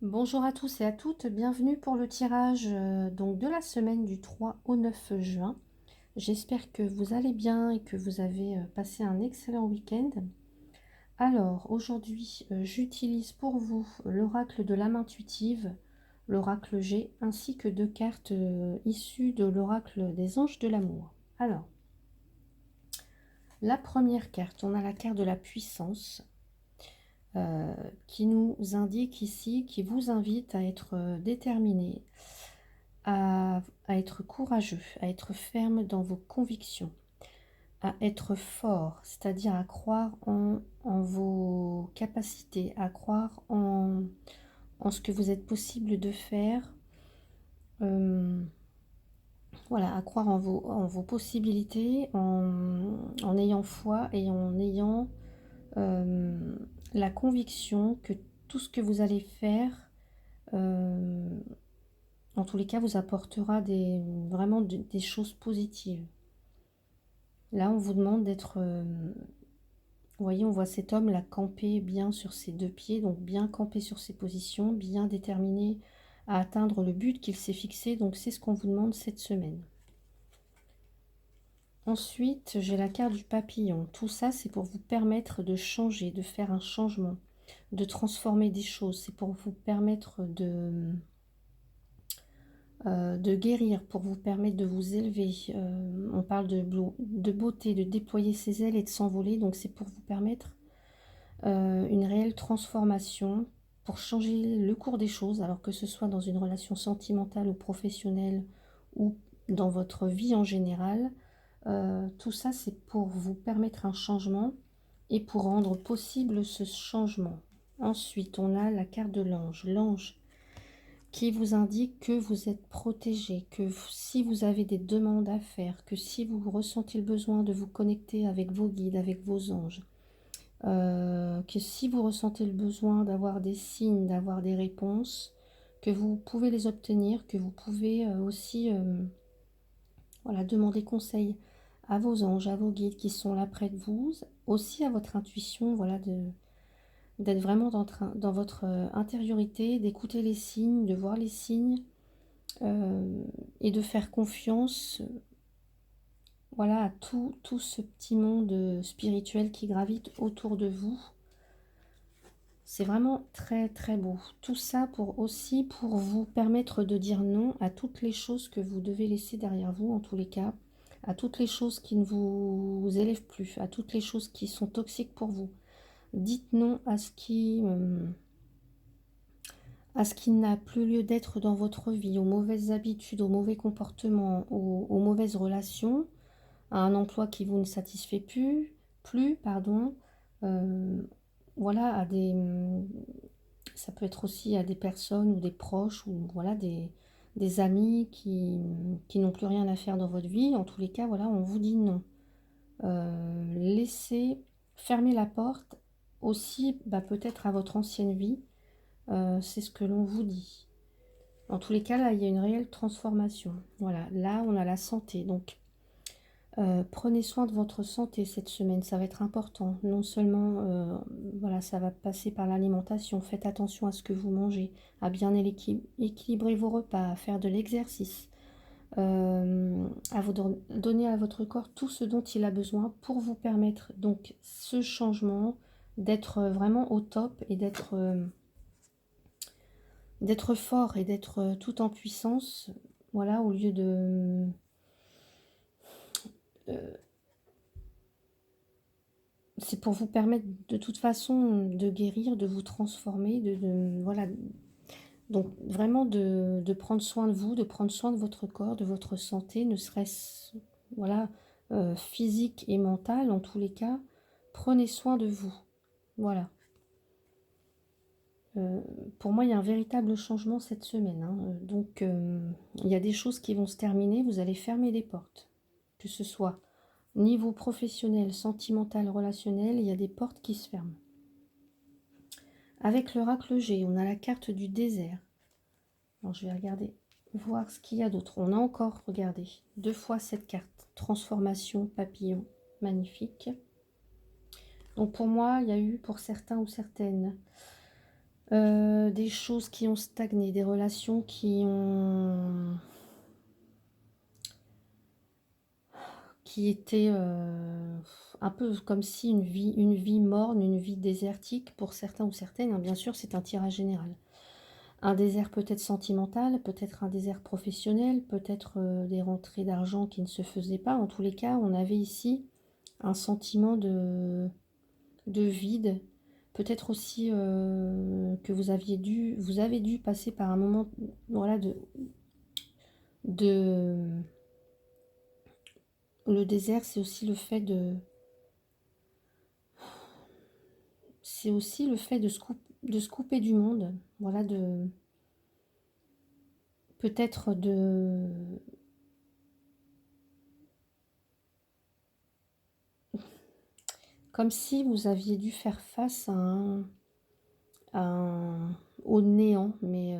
Bonjour à tous et à toutes, bienvenue pour le tirage donc de la semaine du 3 au 9 juin. J'espère que vous allez bien et que vous avez passé un excellent week-end. Alors aujourd'hui, j'utilise pour vous l'oracle de l'âme intuitive, l'oracle G, ainsi que deux cartes issues de l'oracle des anges de l'amour. Alors, la première carte, on a la carte de la puissance. Qui nous indique ici, qui vous invite à être déterminé, à être courageux, à être ferme dans vos convictions, à être fort, c'est-à-dire à croire en vos capacités, à croire en ce que vous êtes possible de faire, voilà, à croire en vos possibilités, en ayant foi et en ayant euh, la conviction que tout ce que vous allez faire, en tous les cas, vous apportera vraiment des choses positives. Là, on vous demande d'être, vous voyez, on voit cet homme là camper bien sur ses deux pieds, donc bien camper sur ses positions, bien déterminé à atteindre le but qu'il s'est fixé. Donc c'est ce qu'on vous demande cette semaine. Ensuite, j'ai la carte du papillon. Tout ça, c'est pour vous permettre de changer, de faire un changement, de transformer des choses. C'est pour vous permettre de guérir, pour vous permettre de vous élever. On parle de beauté, de déployer ses ailes et de s'envoler. Donc c'est pour vous permettre une réelle transformation, pour changer le cours des choses, alors que ce soit dans une relation sentimentale ou professionnelle ou dans votre vie en général. Tout ça, c'est pour vous permettre un changement et pour rendre possible ce changement. Ensuite, on a la carte de l'ange. L'ange qui vous indique que vous êtes protégé, que si vous avez des demandes à faire, que si vous ressentez le besoin de vous connecter avec vos guides, avec vos anges, que si vous ressentez le besoin d'avoir des signes, d'avoir des réponses, que vous pouvez les obtenir, que vous pouvez aussi voilà, demander conseil à vos anges, à vos guides qui sont là près de vous, aussi à votre intuition, voilà, d'être vraiment dans votre intériorité, d'écouter les signes, de voir les signes, et de faire confiance, voilà, à tout ce petit monde spirituel qui gravite autour de vous. C'est vraiment très très beau. Tout ça pour vous permettre de dire non à toutes les choses que vous devez laisser derrière vous, en tous les cas, à toutes les choses qui ne vous élèvent plus, à toutes les choses qui sont toxiques pour vous. Dites non à ce qui n'a plus lieu d'être dans votre vie, aux mauvaises habitudes, aux mauvais comportements, aux mauvaises relations, à un emploi qui vous ne satisfait plus, pardon. Euh, voilà, ça peut être aussi à des personnes ou des proches ou voilà des amis qui n'ont plus rien à faire dans votre vie. En tous les cas, voilà, on vous dit non. Laissez fermer la porte aussi, bah, peut-être à votre ancienne vie. C'est ce que l'on vous dit. En tous les cas, là, il y a une réelle transformation. Voilà, là, on a la santé. Donc, prenez soin de votre santé cette semaine, ça va être important. Non seulement, voilà, ça va passer par l'alimentation. Faites attention à ce que vous mangez, à bien équilibrer vos repas, à faire de l'exercice, à vous donner à votre corps tout ce dont il a besoin pour vous permettre donc ce changement, d'être vraiment au top et d'être fort et d'être tout en puissance. Voilà, au lieu euh, c'est pour vous permettre de toute façon de guérir, de vous transformer, voilà. Donc vraiment de prendre soin de vous, de prendre soin de votre corps, de votre santé, ne serait-ce voilà, physique et mentale en tous les cas. Prenez soin de vous. Voilà. Euh, pour moi, il y a un véritable changement cette semaine, hein. Donc, il y a des choses qui vont se terminer. Vous allez fermer des portes, que ce soit niveau professionnel, sentimental, relationnel, il y a des portes qui se ferment. Avec l'oracle G, on a la carte du désert. Alors, je vais regarder, voir ce qu'il y a d'autre. On a encore regardé deux fois cette carte. Transformation, papillon, magnifique. Donc, pour moi, il y a eu pour certains ou certaines Des choses qui ont stagné, des relations qui étaient un peu comme si une vie morne, une vie désertique pour certains ou certaines, hein. Bien sûr, c'est un tirage général. Un désert peut-être sentimental, peut-être un désert professionnel, peut-être des rentrées d'argent qui ne se faisaient pas. En tous les cas, on avait ici un sentiment de vide. Peut-être aussi que vous avez dû passer par un moment, voilà, de le désert, c'est aussi le fait de se couper du monde, voilà, peut-être comme si vous aviez dû faire face au néant, mais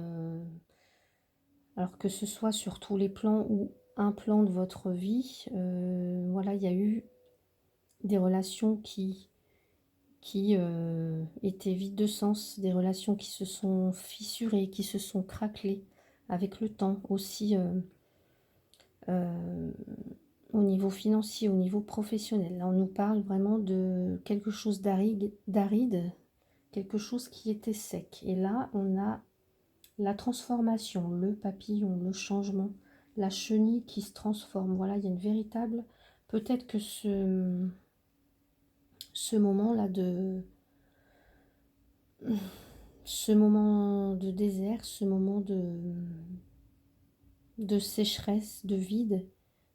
alors que ce soit sur tous les plans ou un plan de votre vie, voilà, il y a eu des relations qui étaient vides de sens, des relations qui se sont fissurées, qui se sont craquelées avec le temps aussi, euh, au niveau financier, au niveau professionnel. Là, on nous parle vraiment de quelque chose d'aride, quelque chose qui était sec. Et là, on a la transformation, le papillon, le changement, la chenille qui se transforme. Voilà, il y a une véritable... Peut-être que ce moment-là ce moment de désert, ce moment de sécheresse, de vide,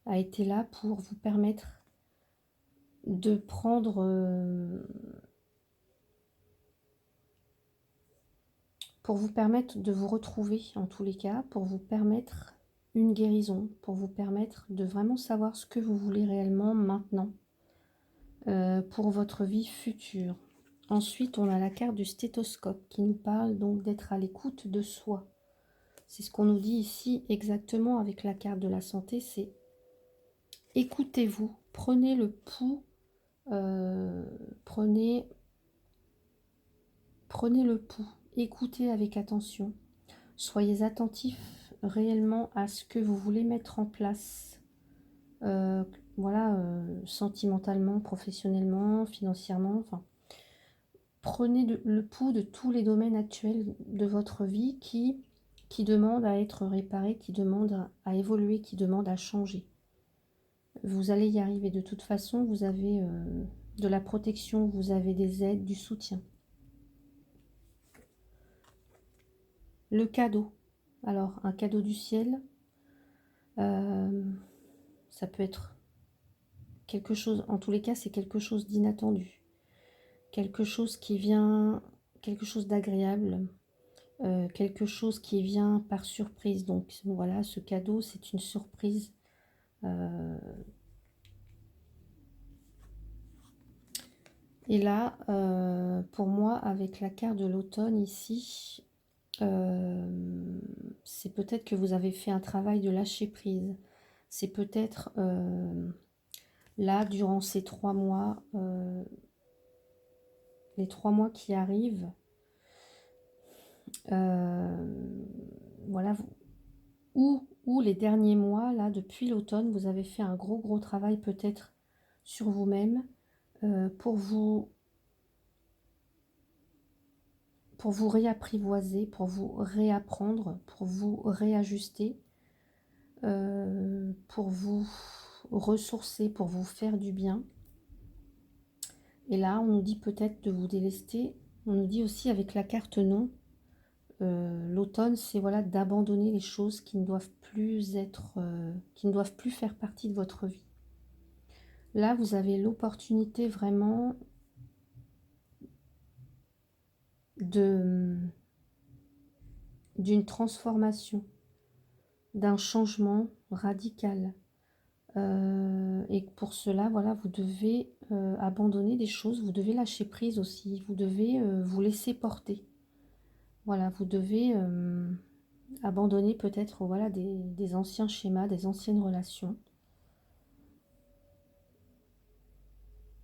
a été là pour vous permettre de prendre, pour vous permettre de vous retrouver en tous les cas, pour vous permettre une guérison, pour vous permettre de vraiment savoir ce que vous voulez réellement maintenant pour votre vie future. Ensuite, on a la carte du stéthoscope qui nous parle donc d'être à l'écoute de soi. C'est ce qu'on nous dit ici exactement avec la carte de la santé, c'est écoutez-vous, prenez le pouls, euh, prenez, prenez le pouls, écoutez avec attention, soyez attentifs réellement à ce que vous voulez mettre en place, euh, voilà, sentimentalement, professionnellement, financièrement, enfin, prenez le pouls de tous les domaines actuels de votre vie qui demandent à être réparés, qui demandent à évoluer, qui demandent à changer. Vous allez y arriver de toute façon, vous avez de la protection, vous avez des aides, du soutien. Le cadeau. Alors, un cadeau du ciel, euh, ça peut être quelque chose, en tous les cas, c'est quelque chose d'inattendu. Quelque chose qui vient, quelque chose d'agréable, quelque chose qui vient par surprise. Donc voilà, ce cadeau, c'est une surprise. Et là, pour moi, avec la carte de l'automne ici, c'est peut-être que vous avez fait un travail de lâcher prise. C'est peut-être là, durant ces 3 mois, les 3 mois qui arrivent, voilà, ou les derniers mois, là, depuis l'automne, vous avez fait un gros travail peut-être sur vous-même pour vous réapprivoiser, pour vous réapprendre, pour vous réajuster, pour vous ressourcer, pour vous faire du bien. Et là, on nous dit peut-être de vous délester. On nous dit aussi avec la carte non, l'automne, c'est voilà, d'abandonner les choses qui ne doivent plus être, qui ne doivent plus faire partie de votre vie. Là, vous avez l'opportunité vraiment d'une transformation, d'un changement radical. Et pour cela, voilà, vous devez abandonner des choses, vous devez lâcher prise aussi, vous devez vous laisser porter. Voilà, vous devez abandonner peut-être voilà, des anciens schémas, des anciennes relations.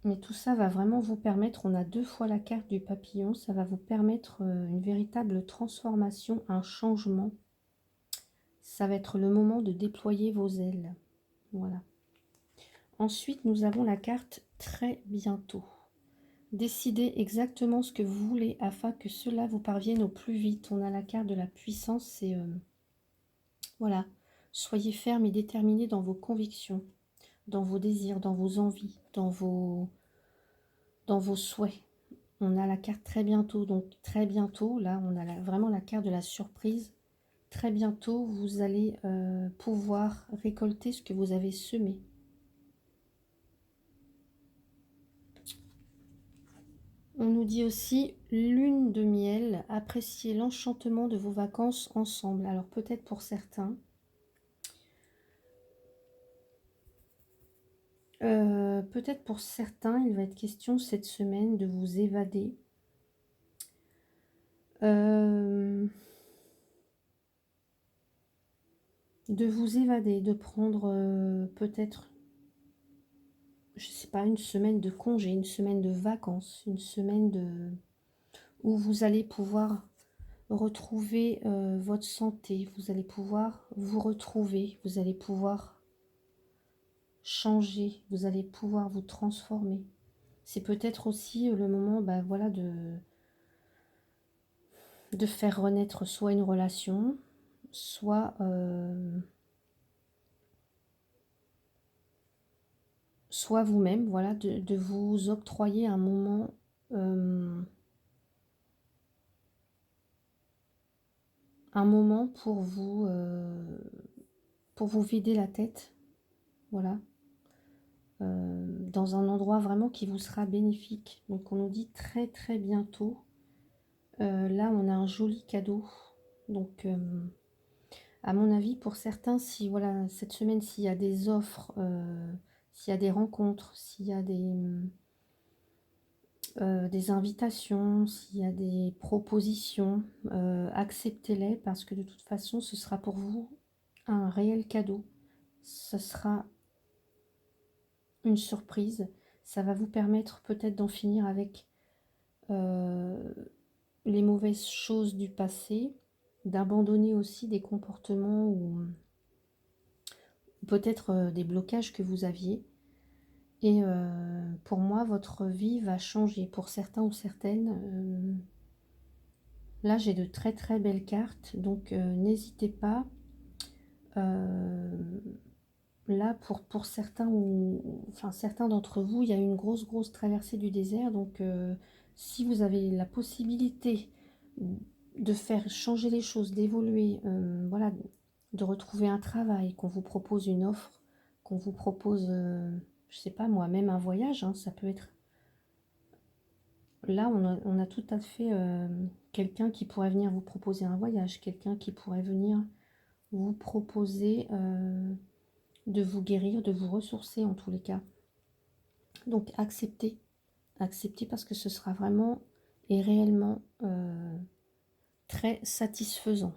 Mais tout ça va vraiment vous permettre, on a 2 fois la carte du papillon, ça va vous permettre une véritable transformation, un changement. Ça va être le moment de déployer vos ailes. Voilà. Ensuite, nous avons la carte très bientôt. Décidez exactement ce que vous voulez afin que cela vous parvienne au plus vite. On a la carte de la puissance, c'est voilà. Soyez ferme et déterminé dans vos convictions, dans vos désirs, dans vos envies, dans vos souhaits. On a la carte très bientôt, donc très bientôt, là on a vraiment la carte de la surprise. Très bientôt, vous allez pouvoir récolter ce que vous avez semé. On nous dit aussi lune de miel, appréciez l'enchantement de vos vacances ensemble. Alors peut-être pour certains, il va être question cette semaine de vous évader. De prendre peut-être, je sais pas, une semaine de congé, une semaine de vacances, une semaine où vous allez pouvoir retrouver votre santé, vous allez pouvoir vous retrouver, vous allez pouvoir changer, vous allez pouvoir vous transformer. C'est peut-être aussi le moment, bah, voilà, de faire renaître soit une relation, soit vous-même, voilà, de vous octroyer un moment pour vous vider la tête, voilà, dans un endroit vraiment qui vous sera bénéfique. Donc on nous dit très très bientôt. Là on a un joli cadeau. Donc à mon avis, pour certains, si voilà, cette semaine, s'il y a des offres, s'il y a des rencontres, s'il y a des invitations, s'il y a des propositions, acceptez-les parce que de toute façon, ce sera pour vous un réel cadeau. Ce sera une surprise. Ça va vous permettre peut-être d'en finir avec les mauvaises choses du passé, d'abandonner aussi des comportements ou peut-être des blocages que vous aviez. Et pour moi, votre vie va changer. Pour certains ou certaines, là, j'ai de très très belles cartes. Donc, n'hésitez pas. Là, pour certains, enfin certains d'entre vous, il y a une grosse traversée du désert. Donc, si vous avez la possibilité de faire changer les choses, d'évoluer, voilà, de retrouver un travail, qu'on vous propose une offre, qu'on vous propose, je sais pas moi, même un voyage, hein, ça peut être. Là, on a tout à fait quelqu'un qui pourrait venir vous proposer un voyage, quelqu'un qui pourrait venir vous proposer de vous guérir, de vous ressourcer en tous les cas. Donc acceptez, acceptez parce que ce sera vraiment et réellement très satisfaisant.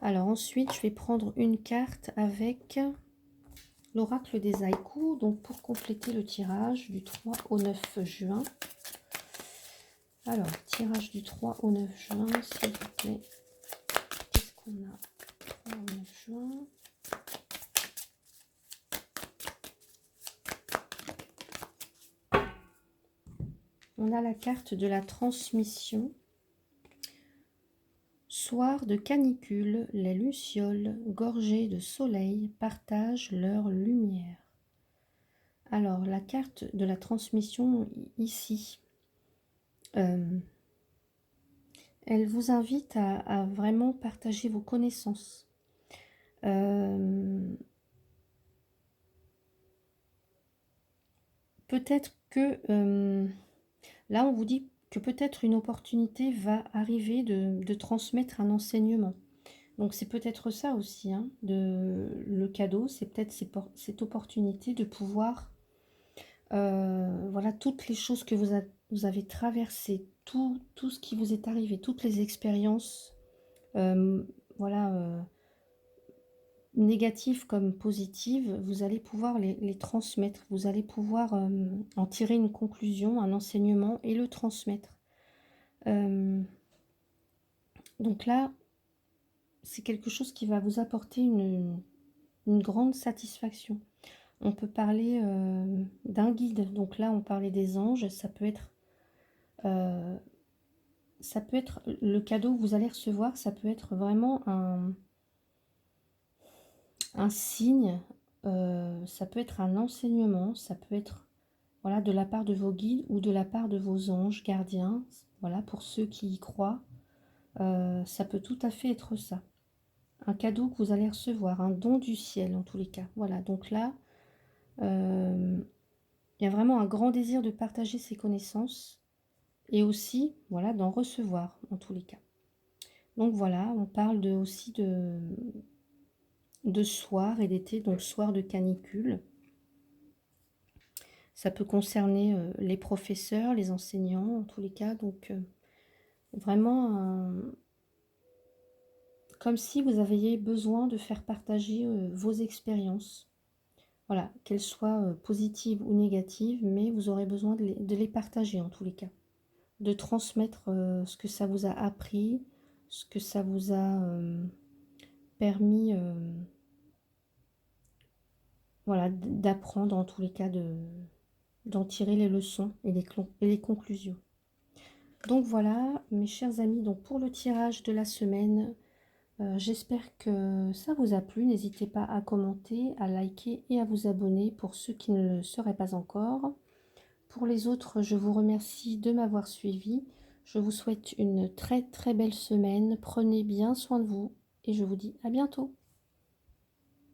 Alors ensuite, je vais prendre une carte avec l'oracle des haïkus, donc pour compléter le tirage du 3 au 9 juin. Alors, tirage du 3 au 9 juin, s'il vous plaît. Qu'est-ce qu'on a 3 au 9 juin. On a la carte de la transmission. Soir de canicule, les lucioles, gorgées de soleil, partagent leur lumière. Alors, la carte de la transmission ici, elle vous invite à vraiment partager vos connaissances. Peut-être que là, on vous dit que peut-être une opportunité va arriver de transmettre un enseignement. Donc c'est peut-être ça aussi, hein, le cadeau, c'est peut-être cette opportunité de pouvoir, voilà, toutes les choses que vous avez traversées, tout ce qui vous est arrivé, toutes les expériences, voilà, négatives comme positives, vous allez pouvoir les transmettre. Vous allez pouvoir en tirer une conclusion, un enseignement et le transmettre. Donc là, c'est quelque chose qui va vous apporter une grande satisfaction. On peut parler d'un guide. Donc là, on parlait des anges. Euh, ça peut être le cadeau que vous allez recevoir. Ça peut être vraiment un signe. Ça peut être un enseignement. Ça peut être voilà, de la part de vos guides ou de la part de vos anges gardiens. Voilà, pour ceux qui y croient. Ça peut tout à fait être ça. Un cadeau que vous allez recevoir, un don du ciel en tous les cas. Voilà, donc là, il y a vraiment un grand désir de partager ces connaissances et aussi, voilà, d'en recevoir en tous les cas. Donc voilà, on parle aussi de soir et d'été, donc soir de canicule. Ça peut concerner les professeurs, les enseignants en tous les cas, donc vraiment comme si vous aviez besoin de faire partager vos expériences. Voilà, qu'elles soient positives ou négatives, mais vous aurez besoin de les partager en tous les cas. De transmettre ce que ça vous a appris, ce que ça vous a permis voilà, d'apprendre en tous les cas, d'en tirer les leçons et les conclusions. Donc voilà, mes chers amis, donc pour le tirage de la semaine, j'espère que ça vous a plu. N'hésitez pas à commenter, à liker et à vous abonner pour ceux qui ne le seraient pas encore. Pour les autres, je vous remercie de m'avoir suivi. Je vous souhaite une très très belle semaine. Prenez bien soin de vous et je vous dis à bientôt.